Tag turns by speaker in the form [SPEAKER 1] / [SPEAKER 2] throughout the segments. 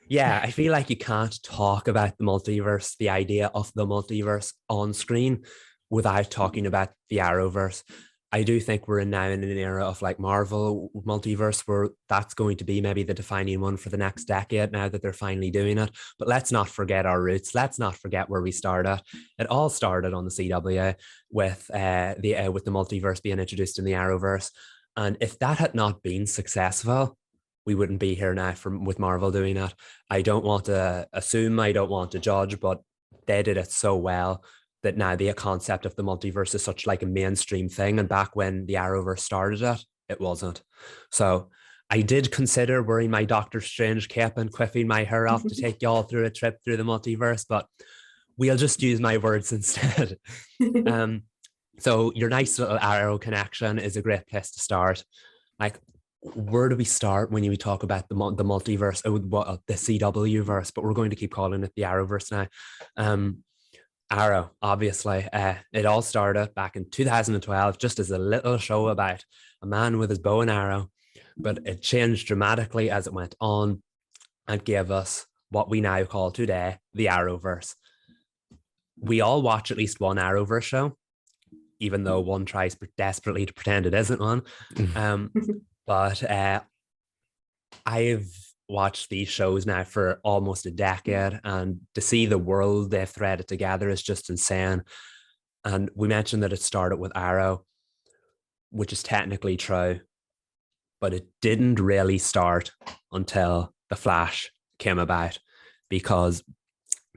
[SPEAKER 1] Yeah, I feel like you can't talk about the multiverse, the idea of the multiverse on screen without talking about the Arrowverse. I do think we're now in an era of like Marvel multiverse where that's going to be maybe the defining one for the next decade now that they're finally doing it. But let's not forget our roots. Let's not forget where we started. It all started on the CW with the multiverse being introduced in the Arrowverse. And if that had not been successful, we wouldn't be here now with Marvel doing it. I don't want to assume, I don't want to judge, but they did it so well that now the concept of the multiverse is such like a mainstream thing. And back when the Arrowverse started it, it wasn't. So I did consider wearing my Doctor Strange cape and quiffing my hair off to take y'all through a trip through the multiverse, but we'll just use my words instead. um, so your nice little Arrow connection is a great place to start. Like, where do we start when you talk about the multiverse, the CW verse, but we're going to keep calling it the Arrowverse now. Arrow, obviously, it all started back in 2012, just as a little show about a man with his bow and arrow, but it changed dramatically as it went on and gave us what we now call today the Arrowverse. We all watch at least one Arrowverse show, even though one tries desperately to pretend it isn't one. But I've watched these shows now for almost a decade, and to see the world they've threaded together is just insane. And we mentioned that it started with Arrow, which is technically true, but it didn't really start until The Flash came about, because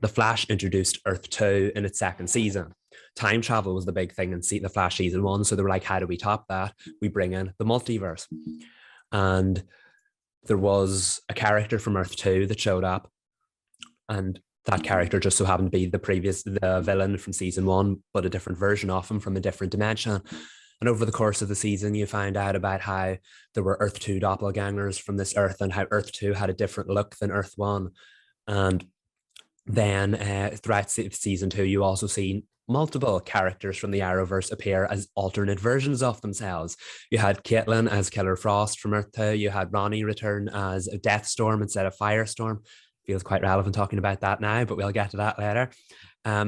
[SPEAKER 1] The Flash introduced Earth 2 in its second season. Time travel was the big thing in The Flash season 1. So they were like, how do we top that? We bring in the multiverse. And there was a character from Earth 2 that showed up. And that character just so happened to be the villain from season 1, but a different version of him from a different dimension. And over the course of the season, you find out about how there were Earth 2 doppelgangers from this Earth, and how Earth 2 had a different look than Earth 1. And then throughout season 2, you also see multiple characters from the Arrowverse appear as alternate versions of themselves. You had Caitlin as Killer Frost from Earth 2. You had Ronnie return as a Deathstorm instead of Firestorm. Feels quite relevant talking about that now, but we'll get to that later.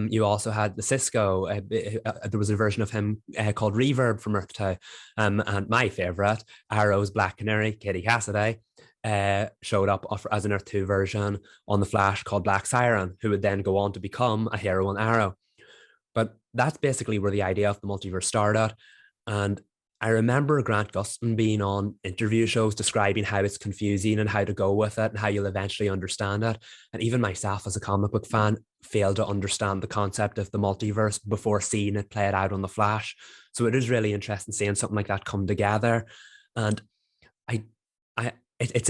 [SPEAKER 1] You also had the Cisco. There was a version of him called Reverb from Earth 2. And my favorite, Arrow's Black Canary, Katie Cassidy, showed up as an Earth 2 version on The Flash called Black Siren, who would then go on to become a hero on Arrow. But that's basically where the idea of the multiverse started. And I remember Grant Gustin being on interview shows describing how it's confusing and how to go with it and how you'll eventually understand it. And even myself as a comic book fan failed to understand the concept of the multiverse before seeing it played out on The Flash. So it is really interesting seeing something like that come together. And it's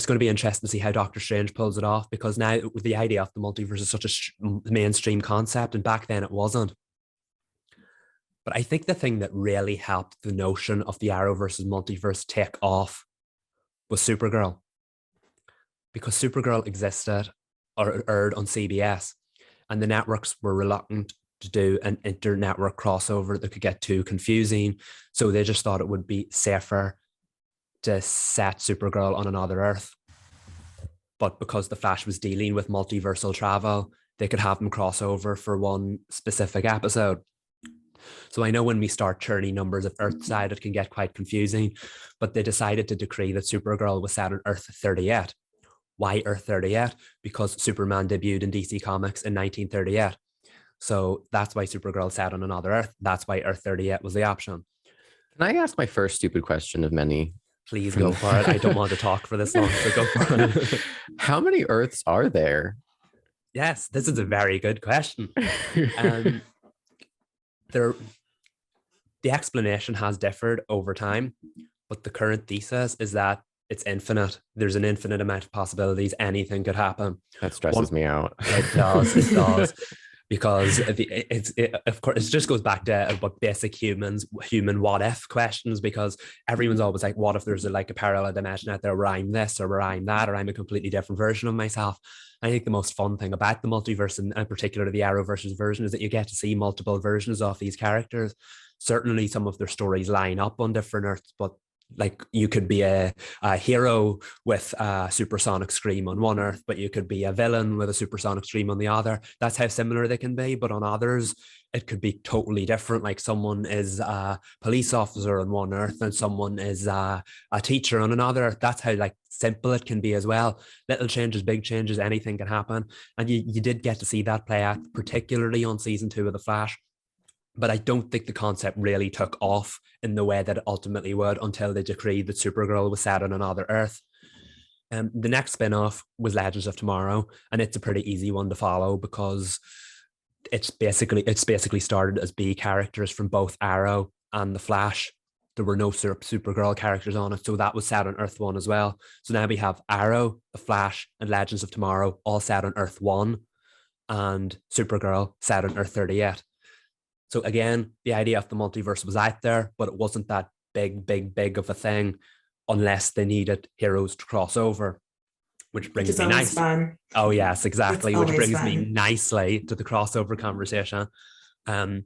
[SPEAKER 1] going to be interesting to see how Doctor Strange pulls it off, because now the idea of the multiverse is such a mainstream concept, and back then it wasn't. But I think the thing that really helped the notion of the Arrow versus multiverse take off was Supergirl, because Supergirl existed or aired on CBS, and the networks were reluctant to do an inter-network crossover that could get too confusing. So they just thought it would be safer to set Supergirl on another Earth. But because the Flash was dealing with multiversal travel, they could have them cross over for one specific episode. So I know when we start churning numbers of Earthside, it can get quite confusing, but they decided to decree that Supergirl was set on Earth 38. Why Earth 38? Because Superman debuted in DC Comics in 1938. So that's why Supergirl set on another Earth. That's why Earth 38 was the option.
[SPEAKER 2] Can I ask my first stupid question of many?
[SPEAKER 1] Please go for it. I don't want to talk for this long, so go for it.
[SPEAKER 2] How many Earths are there?
[SPEAKER 1] Yes, this is a very good question. The explanation has differed over time, but the current thesis is that it's infinite. There's an infinite amount of possibilities. Anything could happen.
[SPEAKER 2] That stresses me out.
[SPEAKER 1] It does. It does. Because of course, it just goes back to what basic human what if questions, because everyone's always like, what if there's a parallel dimension out there where I'm this or where I'm that, or I'm a completely different version of myself. I think the most fun thing about the multiverse, and in particular the Arrowverse version, is that you get to see multiple versions of these characters. Certainly some of their stories line up on different Earths, but Like you could be a hero with a supersonic scream on one Earth, but you could be a villain with a supersonic scream on the other. That's how similar they can be. But on others, it could be totally different. Like someone is a police officer on one Earth and someone is a teacher on another. That's how like simple it can be as well. Little changes, big changes, anything can happen. And you did get to see that play out, particularly on season 2 of The Flash. But I don't think the concept really took off in the way that it ultimately would until they decreed that Supergirl was set on another Earth. The next spin-off was Legends of Tomorrow, and it's a pretty easy one to follow because it's basically started as B characters from both Arrow and The Flash. There were no Supergirl characters on it, so that was set on Earth 1 as well. So now we have Arrow, The Flash, and Legends of Tomorrow all set on Earth 1, and Supergirl set on Earth 38. So again, the idea of the multiverse was out there, but it wasn't that big of a thing unless they needed heroes to cross over, which brings me nice.
[SPEAKER 3] Fun.
[SPEAKER 1] Oh yes, exactly. Which brings me nicely to the crossover conversation. They'd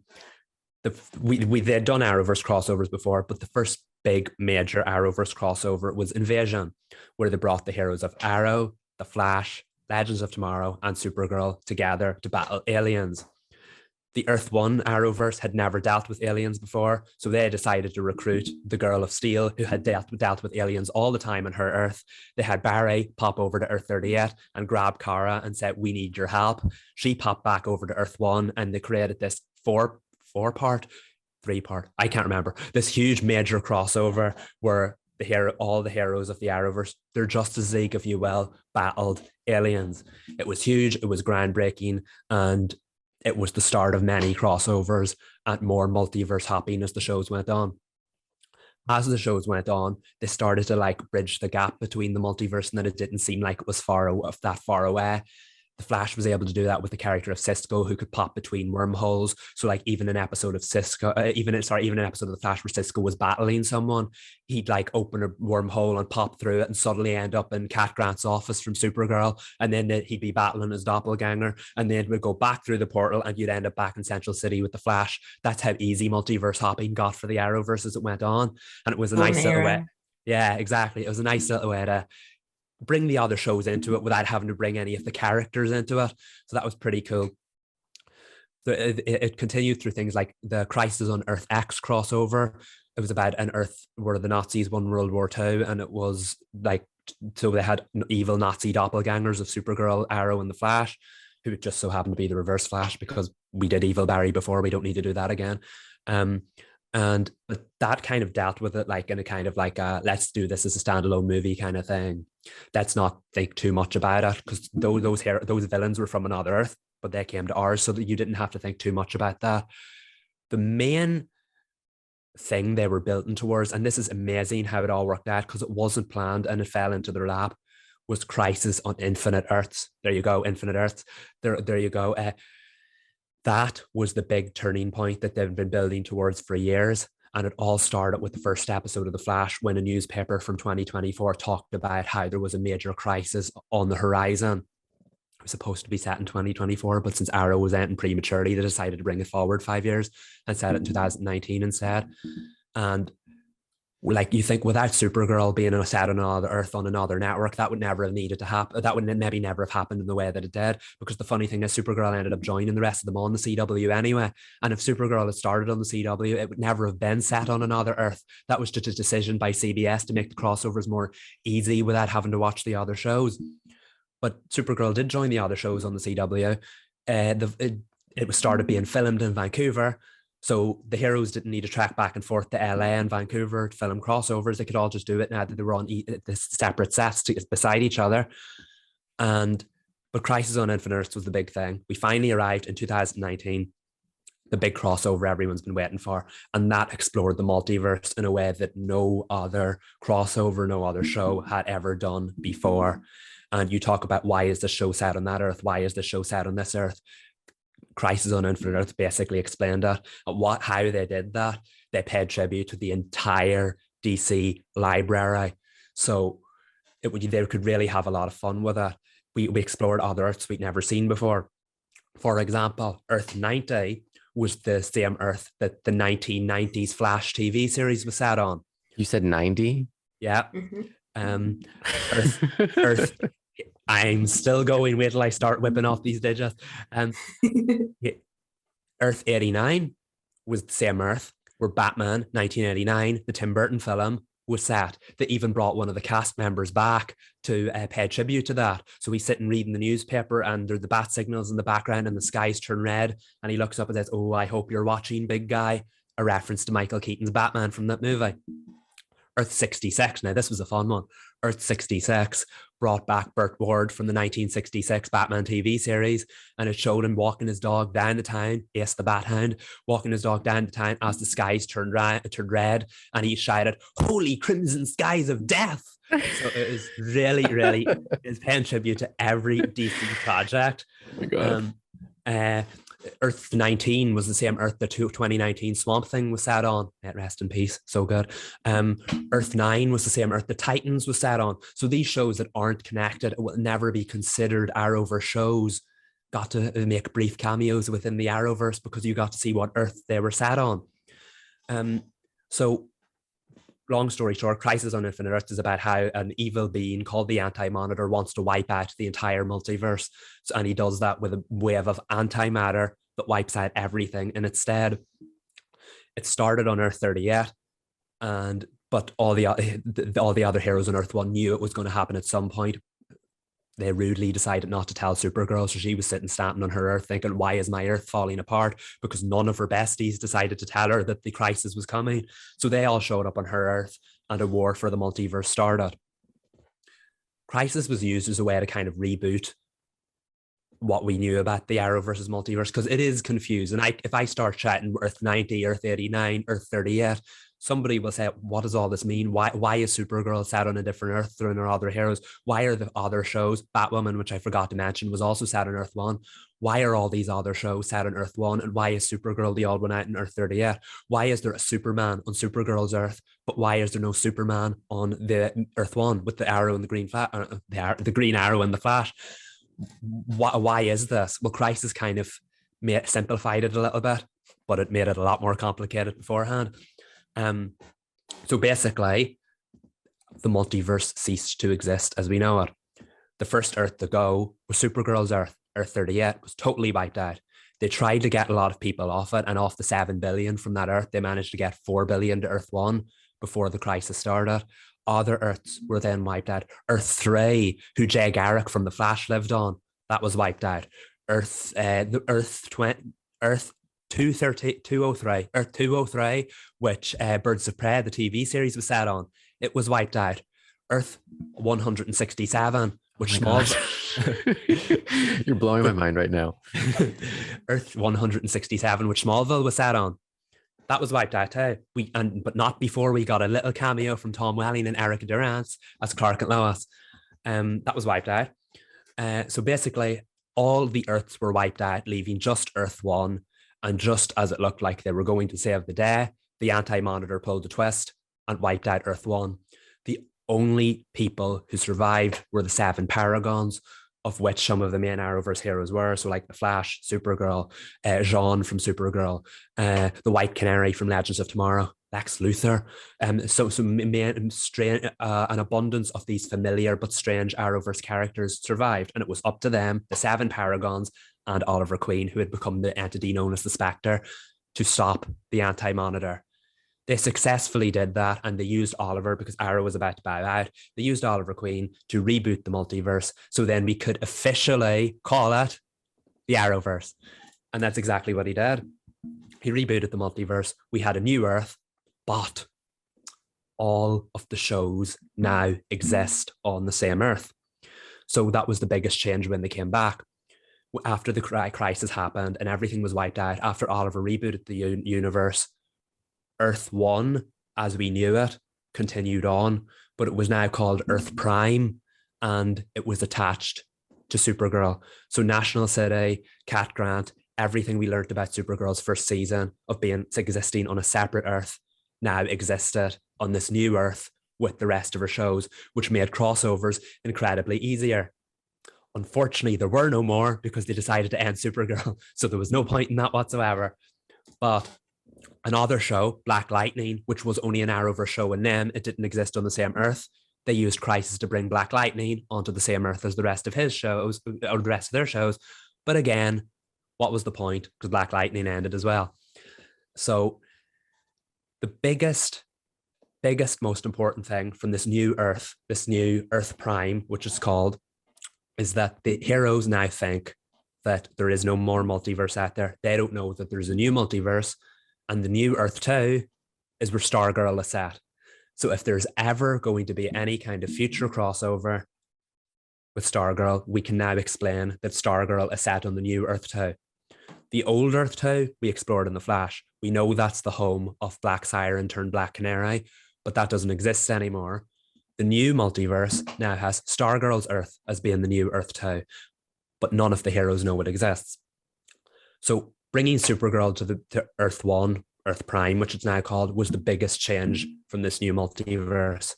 [SPEAKER 1] done Arrowverse crossovers before, but the first big major Arrowverse crossover was Invasion, where they brought the heroes of Arrow, The Flash, Legends of Tomorrow, and Supergirl together to battle aliens. The Earth 1 Arrowverse had never dealt with aliens before, so they decided to recruit the Girl of Steel, who had dealt with aliens all the time on her Earth. They had Barry pop over to Earth 38 and grab Kara and said, "We need your help." She popped back over to Earth 1, and they created this three-part, I can't remember, this huge major crossover where all the heroes of the Arrowverse, their Justice League, if you will, battled aliens. It was huge, it was groundbreaking, and it was the start of many crossovers and more multiverse hopping as the shows went on. As the shows went on, they started to like bridge the gap between the multiverse, and then it didn't seem like it was that far away. The Flash was able to do that with the character of Cisco, who could pop between wormholes. So, like, even an episode of even an episode of The Flash where Cisco was battling someone, he'd like open a wormhole and pop through it and suddenly end up in Cat Grant's office from Supergirl. And then he'd be battling his doppelganger, and then we'd go back through the portal and you'd end up back in Central City with the Flash. That's how easy multiverse hopping got for the Arrowverse as it went on. And it was a nice little way. Yeah, exactly. It was a nice little way to bring the other shows into it without having to bring any of the characters into it. So that was pretty cool. So it continued through things like the Crisis on Earth X crossover. It was about an Earth where the Nazis won World War II, and it was like, so they had evil Nazi doppelgangers of Supergirl, Arrow, and the Flash, who just so happened to be the Reverse Flash because we did Evil Barry before. We don't need to do that again. And that kind of dealt with it like in a kind of like let's do this as a standalone movie kind of thing. Let's not think too much about it, because those villains were from another Earth, but they came to ours, so that you didn't have to think too much about that. The main thing they were building towards, and this is amazing how it all worked out because it wasn't planned and it fell into their lap, was Crisis on Infinite Earths. There you go, Infinite Earths. There you go. That was the big turning point that they've been building towards for years. And it all started with the first episode of The Flash, when a newspaper from 2024 talked about how there was a major crisis on the horizon. It was supposed to be set in 2024, but since Arrow was ending prematurely, they decided to bring it forward 5 years and set it in 2019 instead. And like, you think without Supergirl being set on another Earth on another network, that would never have needed to happen. That would maybe never have happened in the way that it did, because the funny thing is Supergirl ended up joining the rest of them on the CW anyway. And if Supergirl had started on the CW, it would never have been set on another Earth. That was just a decision by CBS to make the crossovers more easy without having to watch the other shows. But Supergirl did join the other shows on the CW. It was started being filmed in Vancouver, so the heroes didn't need to track back and forth to LA and Vancouver to film crossovers. They could all just do it now that they were on the separate sets beside each other. But Crisis on Infinite Earths was the big thing. We finally arrived in 2019, the big crossover everyone's been waiting for, and that explored the multiverse in a way that no other crossover, no other show had ever done before. And you talk about, why is the show set on that Earth? Why is the show set on this Earth? Crisis on Infinite Earth basically explained that. How they did that, they paid tribute to the entire DC library. So they could really have a lot of fun with it. We explored other Earths we'd never seen before. For example, Earth 90 was the same Earth that the 1990s Flash TV series was set on.
[SPEAKER 2] You said 90?
[SPEAKER 1] Yeah. Earth, Earth. I'm still going. Wait till I start whipping off these digits. Yeah, Earth 89 was the same Earth where Batman 1989, the Tim Burton film, was set. They even brought one of the cast members back to pay tribute to that. So he's sitting reading the newspaper and there's the bat signals in the background and the skies turn red. And he looks up and says, "Oh, I hope you're watching, big guy." A reference to Michael Keaton's Batman from that movie. Earth 66. Now, this was a fun one. Earth 66 brought back Burt Ward from the 1966 Batman TV series, and it showed him walking his dog down the town, Ace the Bat Hound, walking his dog down the town as the skies turned red, and he shouted, "Holy crimson skies of death!" So it is really, really is paying tribute to every DC project.
[SPEAKER 2] Oh my God.
[SPEAKER 1] Earth 19 was the same Earth the 2019 Swamp Thing was sat on. Rest in peace. So good. Earth 9 was the same Earth the Titans was sat on. So these shows that aren't connected will never be considered Arrowverse shows. Got to make brief cameos within the Arrowverse because you got to see what Earth they were sat on. So long story short, Crisis on Infinite Earths is about how an evil being called the Anti-Monitor wants to wipe out the entire multiverse. And he does that with a wave of antimatter that wipes out everything. And instead, it started on Earth 38, but all the other heroes on Earth 1 knew it was going to happen at some point. They rudely decided not to tell Supergirl, so she was sitting standing on her Earth thinking, why is my Earth falling apart? Because none of her besties decided to tell her that the crisis was coming. So they all showed up on her Earth and a war for the multiverse started. Crisis was used as a way to kind of reboot what we knew about the Arrowverse multiverse, because it is confused. And if I start chatting Earth 90, Earth 89, Earth 38, somebody will say, what does all this mean? Why is Supergirl sat on a different Earth than her other heroes? Why are the other shows, Batwoman, which I forgot to mention, was also sat on Earth 1. Why are all these other shows sat on Earth 1? And why is Supergirl the odd one out in Earth 38? Why is there a Superman on Supergirl's Earth, but why is there no Superman on the Earth 1 with the arrow and the green the green arrow and the Flash? Why is this? Well, Crisis kind of simplified it a little bit, but it made it a lot more complicated beforehand. So basically, the multiverse ceased to exist as we know it. The first Earth to go was Supergirl's Earth. Earth 38 was totally wiped out. They tried to get a lot of people off it, and off the 7 billion from that Earth, they managed to get 4 billion to Earth 1 before the crisis started. Other Earths were then wiped out. Earth 3, who Jay Garrick from The Flash lived on, that was wiped out. Earth 203, which Birds of Prey, the TV series, was set on, it was wiped out. Earth 167, which
[SPEAKER 2] You're blowing my mind right now.
[SPEAKER 1] Earth 167, which Smallville was set on, that was wiped out too. But not before we got a little cameo from Tom Welling and Erica Durance as Clark and Lois. That was wiped out. So basically, all the Earths were wiped out, leaving just Earth 1. And just as it looked like they were going to save the day, the Anti-Monitor pulled a twist and wiped out Earth 1. The only people who survived were the 7 Paragons, of which some of the main Arrowverse heroes were. So like the Flash, Supergirl, Jean from Supergirl, the White Canary from Legends of Tomorrow, Lex Luthor. So an abundance of these familiar but strange Arrowverse characters survived. And it was up to them, the 7 Paragons, and Oliver Queen, who had become the entity known as the Spectre, to stop the Anti-Monitor. They successfully did that, and they used Oliver, because Arrow was about to bow out, they used Oliver Queen to reboot the multiverse, so then we could officially call it the Arrowverse. And that's exactly what he did. He rebooted the multiverse. We had a new Earth, but all of the shows now exist on the same Earth. So that was the biggest change when they came back. After the crisis happened and everything was wiped out, after Oliver rebooted the universe, Earth 1, as we knew it, continued on, but it was now called Earth Prime, and it was attached to Supergirl. So National City, Cat Grant, everything we learned about Supergirl's first season of being existing on a separate Earth now existed on this new Earth with the rest of her shows, which made crossovers incredibly easier. Unfortunately, there were no more because they decided to end Supergirl, so there was no point in that whatsoever. But Another show, Black Lightning, which was only an Arrowverse show, and then it didn't exist on the same Earth. They used Crisis to bring Black Lightning onto the same Earth as the rest of his shows, or the rest of their shows. But again, what was the point? Because Black Lightning ended as well. So the biggest, most important thing from this new Earth Prime, which is called, is that the heroes now think that there is no more multiverse out there. They don't know that there's a new multiverse, and the new Earth 2 is where Stargirl is set. So if there's ever going to be any kind of future crossover with Stargirl, we can now explain that Stargirl is set on the new Earth 2. The old Earth 2, we explored in The Flash. We know that's the home of Black Siren turned Black Canary, but that doesn't exist anymore. The new multiverse now has Stargirl's Earth as being the new Earth 2, but none of the heroes know it exists. So bringing Supergirl to Earth 1, Earth Prime, which it's now called, was the biggest change from this new multiverse.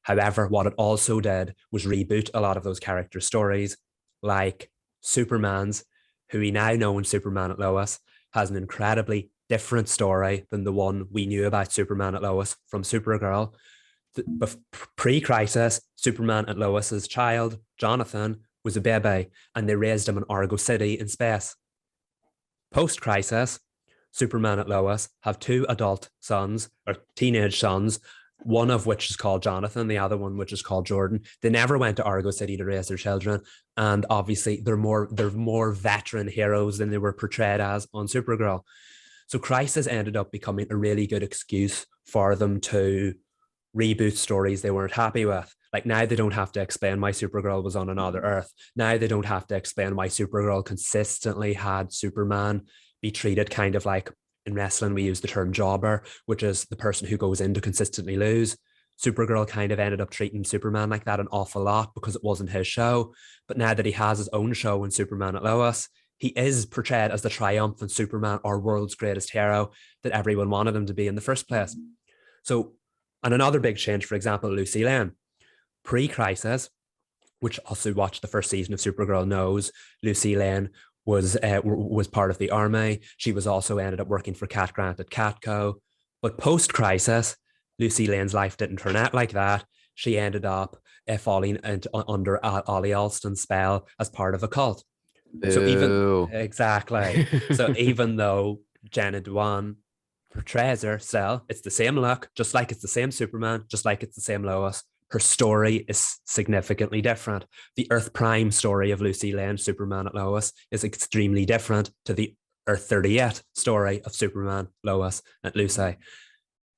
[SPEAKER 1] However, what it also did was reboot a lot of those character stories, like Superman's, who we now know in Superman at Lois, has an incredibly different story than the one we knew about Superman at Lois from Supergirl. Pre-crisis, Superman at Lois's child, Jonathan, was a baby, and they raised him in Argo City in space. Post-crisis, Superman at Lois have two adult sons, or teenage sons, one of which is called Jonathan, the other one which is called Jordan. They never went to Argo City to raise their children, and obviously they're more veteran heroes than they were portrayed as on Supergirl. So Crisis ended up becoming a really good excuse for them to reboot stories they weren't happy with. Like, now they don't have to explain why Supergirl was on another Earth. Now they don't have to explain why Supergirl consistently had Superman be treated kind of like, in wrestling we use the term jobber, which is the person who goes in to consistently lose. Supergirl kind of ended up treating Superman like that an awful lot because it wasn't his show. But now that he has his own show in Superman at Lois, he is portrayed as the triumphant Superman, our world's greatest hero that everyone wanted him to be in the first place. So, and another big change, for example, Lucy Lane. Pre-crisis, which also watched the first season of Supergirl knows, Lucy Lane was part of the army. She was also ended up working for Cat Grant at Catco. But post-crisis, Lucy Lane's life didn't turn out like that. She ended up falling under Ollie Alston's spell as part of a cult.
[SPEAKER 2] Ew.
[SPEAKER 1] So even though Jenna Dewan portrays her still, it's the same look, just like it's the same Superman, just like it's the same Lois, her story is significantly different. The Earth Prime story of Lucy Lane, Superman at Lois, is extremely different to the Earth 38 story of Superman, Lois, and Lucy.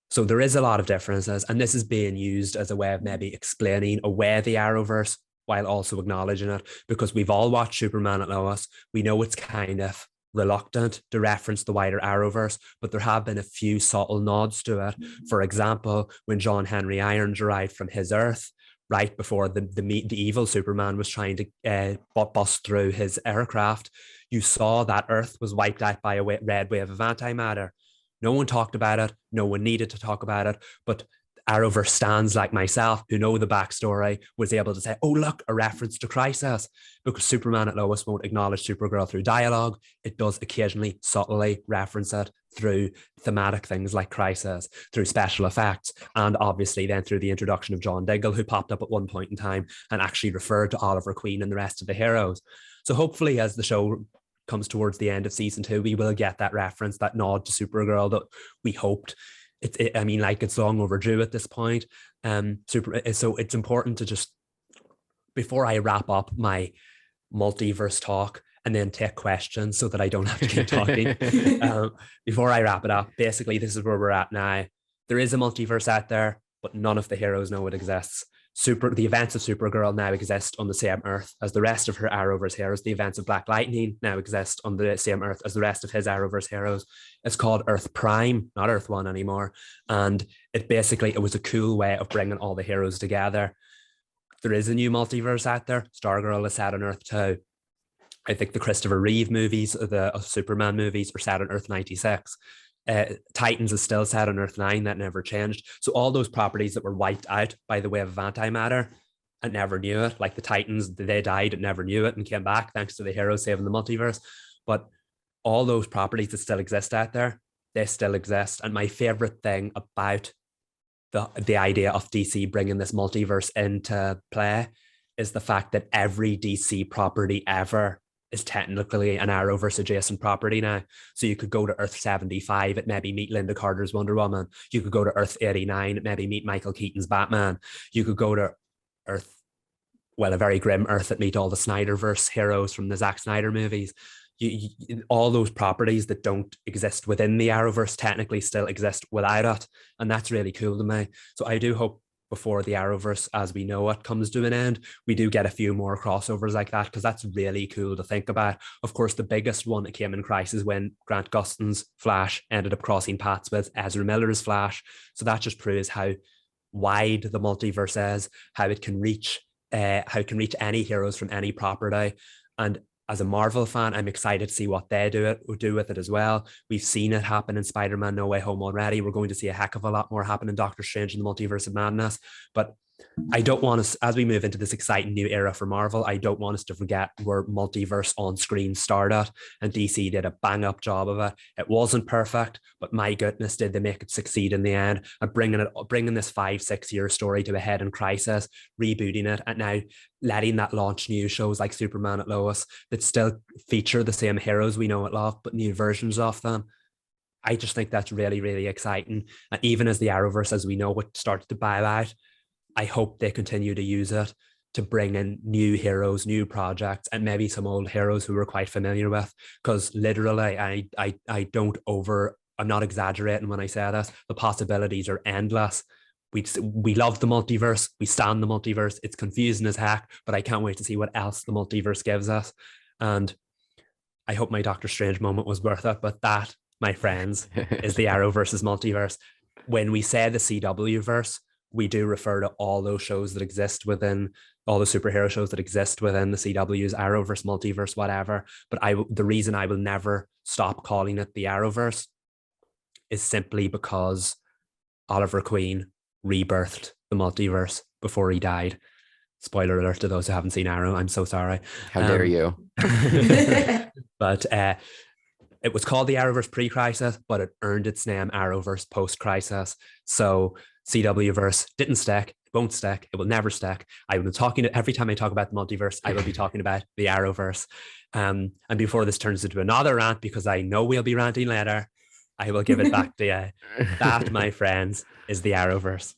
[SPEAKER 1] So there is a lot of differences, and this is being used as a way of maybe explaining away the Arrowverse while also acknowledging it, because we've all watched Superman at Lois. We know it's kind of reluctant to reference the wider Arrowverse, but there have been a few subtle nods to it. For example, when John Henry Irons arrived from his Earth, right before the evil Superman was trying to bust through his aircraft, you saw that Earth was wiped out by a red wave of antimatter. No one talked about it. No one needed to talk about it. But Arrowverse stands like myself, who know the backstory, was able to say, oh, look, a reference to Crisis, because Superman at Lois won't acknowledge Supergirl through dialogue. It does occasionally subtly reference it through thematic things like Crisis, through special effects, and obviously then through the introduction of John Diggle, who popped up at one point in time and actually referred to Oliver Queen and the rest of the heroes. So hopefully, as the show comes towards the end of season 2, we will get that reference, that nod to Supergirl that we hoped. I mean, like, it's long overdue at this point. So it's important to just, before I wrap up my multiverse talk and then take questions so that I don't have to keep talking, before I wrap it up, basically, this is where we're at now. There is a multiverse out there, but none of the heroes know it exists. The events of Supergirl now exist on the same Earth as the rest of her Arrowverse heroes. The events of Black Lightning now exist on the same Earth as the rest of his Arrowverse heroes. It's called Earth Prime, not Earth 1 anymore. And it was a cool way of bringing all the heroes together. There is a new multiverse out there. Stargirl is set on Earth 2. I think the Christopher Reeve movies, the Superman movies, are set on Earth 96. Titans is still set on Earth 9. That never changed. So all those properties that were wiped out by the wave of antimatter, I never knew it. Like the Titans, they died, it never knew it and came back thanks to the heroes saving the multiverse. But all those properties that still exist out there, they still exist. And my favorite thing about the idea of DC bringing this multiverse into play is the fact that every DC property ever is technically an Arrowverse adjacent property now. So you could go to Earth 75 and maybe meet Linda Carter's Wonder Woman. You could go to Earth 89 and maybe meet Michael Keaton's Batman. You could go to Earth, well, a very grim Earth that meet all the Snyderverse heroes from the Zack Snyder movies. All those properties that don't exist within the Arrowverse technically still exist without it. And that's really cool to me. So I do hope before the Arrowverse as we know it comes to an end, we do get a few more crossovers like that, because that's really cool to think about. Of course, the biggest one that came in Crisis when Grant Gustin's Flash ended up crossing paths with Ezra Miller's Flash. So that just proves how wide the multiverse is, how it can reach any heroes from any property. And as a Marvel fan, I'm excited to see what they do with it as well. We've seen it happen in Spider-Man No Way Home already. We're going to see a heck of a lot more happen in Doctor Strange in the Multiverse of Madness. But I don't want us, as we move into this exciting new era for Marvel, I don't want us to forget where multiverse on screen started, and DC did a bang up job of it. It wasn't perfect, but my goodness, did they make it succeed in the end? And bringing this 5-6 year story to a head in Crisis, rebooting it, and now letting that launch new shows like Superman at Lois that still feature the same heroes we know and love, but new versions of them. I just think that's really, really exciting. And even as the Arrowverse, as we know, it started to bow out, I hope they continue to use it to bring in new heroes, new projects, and maybe some old heroes who we're quite familiar with. Because literally, I'm not exaggerating when I say this. The possibilities are endless. We love the multiverse. We stand the multiverse. It's confusing as heck, but I can't wait to see what else the multiverse gives us. And I hope my Doctor Strange moment was worth it. But that, my friends, is the Arrowverse's multiverse. When we say the CW verse, we do refer to all those shows that exist within all the superhero shows that exist within the CW's Arrowverse, multiverse, whatever. But the reason I will never stop calling it the Arrowverse is simply because Oliver Queen rebirthed the multiverse before he died. Spoiler alert to those who haven't seen Arrow. I'm so sorry.
[SPEAKER 2] How dare you?
[SPEAKER 1] But it was called the Arrowverse pre-crisis, but it earned its name Arrowverse post-crisis. So CWverse didn't stick, it won't stick, it will never stick. I will be talking every time I talk about the multiverse, I will be talking about the Arrowverse. And before this turns into another rant, because I know we'll be ranting later, I will give it back to you. That, my friends, is the Arrowverse.